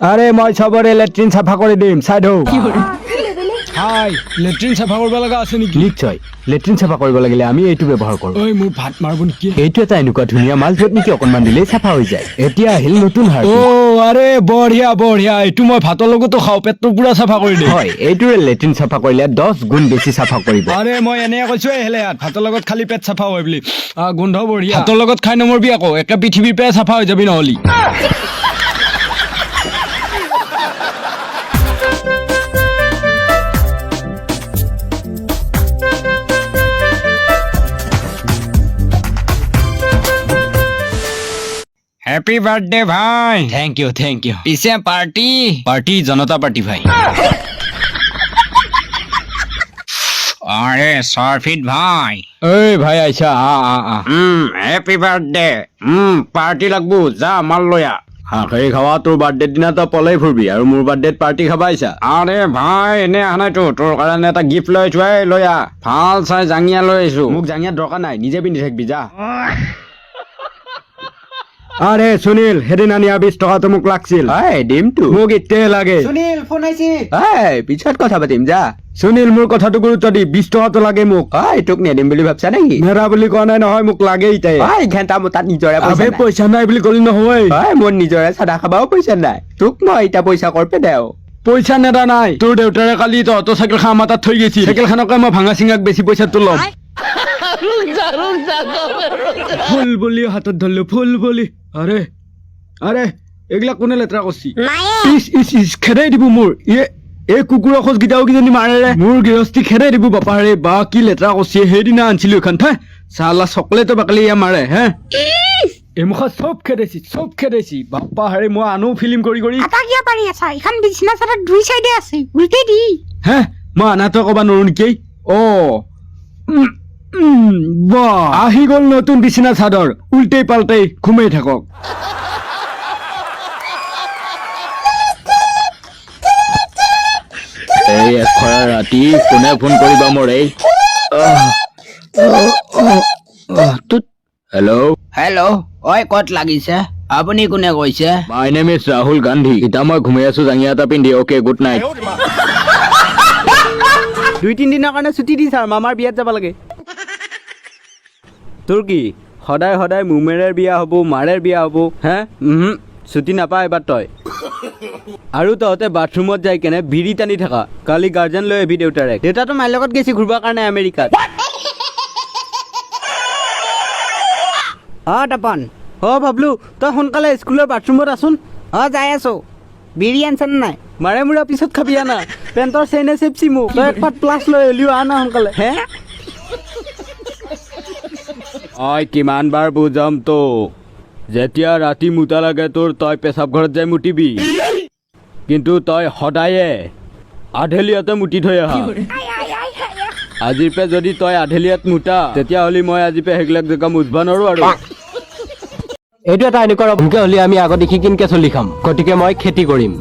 আৰে মই সবৰে লেট্ৰিন সাফা কৰে দিম সাইড হও হাই লেট্ৰিন চাফা কৰিব লগা আছে নেকি নিশ্চয় লেট্ৰিন চাফা কৰিব লাগিলে আমি এইটো ব্যৱহাৰ কৰোঁ ঐ মোৰ ভাত মাৰিব নেকি এইটো এটা এনেকুৱা ধুনীয়া মাল য'ত নেকি অকণমান দিলেই চাফা হৈ যায় এতিয়া আহিল নতুন অ হাৰ্পিক আৰে বঢ়িয়া বঢ়িয়া এইটো মই ভাতৰ লগতো খাওঁ পেটটো পুৰা চাফা কৰি দিয়ে হয় এইটোৰে লেট্ৰিন চাফা কৰিলে 10 গুণ বেছি চাফা কৰিব আৰে মই এনে কৈছো হেলে ইয়াত ভাতৰ লগত খালি পেট চাফা হয় বুলি গোন্ধ বঢ়িয়া ভাতৰ লগত খাই নমৰবি আকৌ একে পৃথিৱীৰ পৰা চাফা হৈ যাবি নহলি হ্যাপি বার্থডে ভাই থ্যাংক ইউ পিছে পার্টি জনতা পার্টি ভাই আরে সরফিট ভাই এই ভাই আইছা হ্যাপি বার্থডে পার্টি লাগবো যা মাল লয়া হাঁহি খাৱা তোৰ বাৰ্থডে দিনা তই পলাই ফুৰবি আৰু মোৰ বাৰ্থডেত পাৰ্টি খাবা আহিছা আৰে ভাই এনে আহা নাইতো তোৰ কাৰণে এটা গিফট লৈ থোৱাই লয়া ভাল চাই জাঙিয়া লৈ আহিছো মোক জাঙিয়াত দৰকাৰ নাই নিজে পিন্ধি থাকিবি যা আৰে সুনীল সেইদিনা নিয়া 20 টকাটো মোক লাগছিল দিমতো মোক এতিয়াই লাগে সুনীল ফোন আহিছে পিছত কথা পাতিম যা সুনীল মোৰ কথাটো গুৰুত্ব দি 20 টকাটো লাগে মোক তোক নিদিম বুলি ভাবছা নেকি নেৰা বুলি কোৱা নাই নহয় মোক লাগে ইতাই ঘণ্টা মোৰ তাত নিজৰে পইচা নাই বুলি ক'লি নহয় মোৰ নিজৰে চাদা খাবাও পইচা নাই তোক মই এতিয়া পইচা কৰপে দেও পইচা নেদা নাই তোৰ দেউতাৰে কালি তহঁতৰ চাইকেলখন আমাৰ তাত থৈ গৈছিল চাইকেলখনকে মই ভাঙা চিঙাক বেছি পইচাটো ল'ম ফুল বুলি হাতত ধৰিলো ফুল বুলি আৰে আৰে এইগিলা কোনে লেতেৰা কৰছি খেদাই দিব মোৰ এই কুকুৰ খোজ গিটাও কিজনী মাৰে মোৰ গৃহস্থী খেদাই দিব বাপাৰে বা কি লেতেৰা কৰছি সেইদিনা আনিছিলো এখন চালা চকলেটো বাকলি ইয়া মাৰে হে এমুখা চব খেদাইছি বাপা হাৰে মই আনো ফিল্ম কৰি আটা কিয়া পাৰি আছা এখন বিছনা চাদৰ দুই সাইডে আছে উল্টে দি হে মই আনাটো ক'বা নোৱাৰো নেকি বাহ আহি গ'ল নতুন বিছনা চাদৰ উল্টেই পাল্টেই ঘুমাই থাকক এই এখৰা ৰাতি কোনে ফোন কৰিবা মোৰ এই হেল্ল' ঐ ক'ত লাগিছে আপুনি কোনে কৈছে my name is Rahul Gandhi এতিয়া মই ঘুমাই আছো জাঙিয়া এটা পিন্ধি অ'কে গুড নাইট 2-3 দিনৰ কাৰণে ছুটি দি ছাৰ মামাৰ বিয়াত যাব লাগে তোৰ কি সদায় সদায় মুমেৰৰ বিয়া হ'ব মাৰেৰ বিয়া হ'ব হে ছুটি নাপায় এবাৰ তই আৰু তহঁতে বাথৰুমত যাই কেনে বিৰি টানি থাকা কালি গাৰ্জেন লৈ আহিবি দেউতাৰে দেউতাটো মাৰ লগত গৈছে ঘূৰিবৰ কাৰণে আমেৰিকাত তপন ভাবলো তই সোনকালে স্কুলৰ বাথৰুমত আছোন যাই আছো বিৰি আনছানে নাই মাৰে মোৰা পিছত খাবি আনা পেণ্টৰ চেইনে চেপচি মোক তই এক পাত প্লাছ লৈ হ'লিও আনা সোনকালে হে কিমান বাৰ বুজাম তো যেতিয়া ৰাতি মুতা লাগে তোৰ তই পেচাব ঘৰত যাই মুতিবি কিন্তু তই সদায়ে আধেলিয়াতে মুতি থৈ আহা আজিৰ পে যদি তই আধেলিয়াত মুতা তেতিয়াহ'লে মই আজিৰ পে সেইবিলাক জেগা মুতবা নোৱাৰো আৰু এইটো এটা এনেকুৱা ভূমিকা হ'লে আমি আগতে শিকিনকে চলি খাম গতিকে মই খেতি কৰিম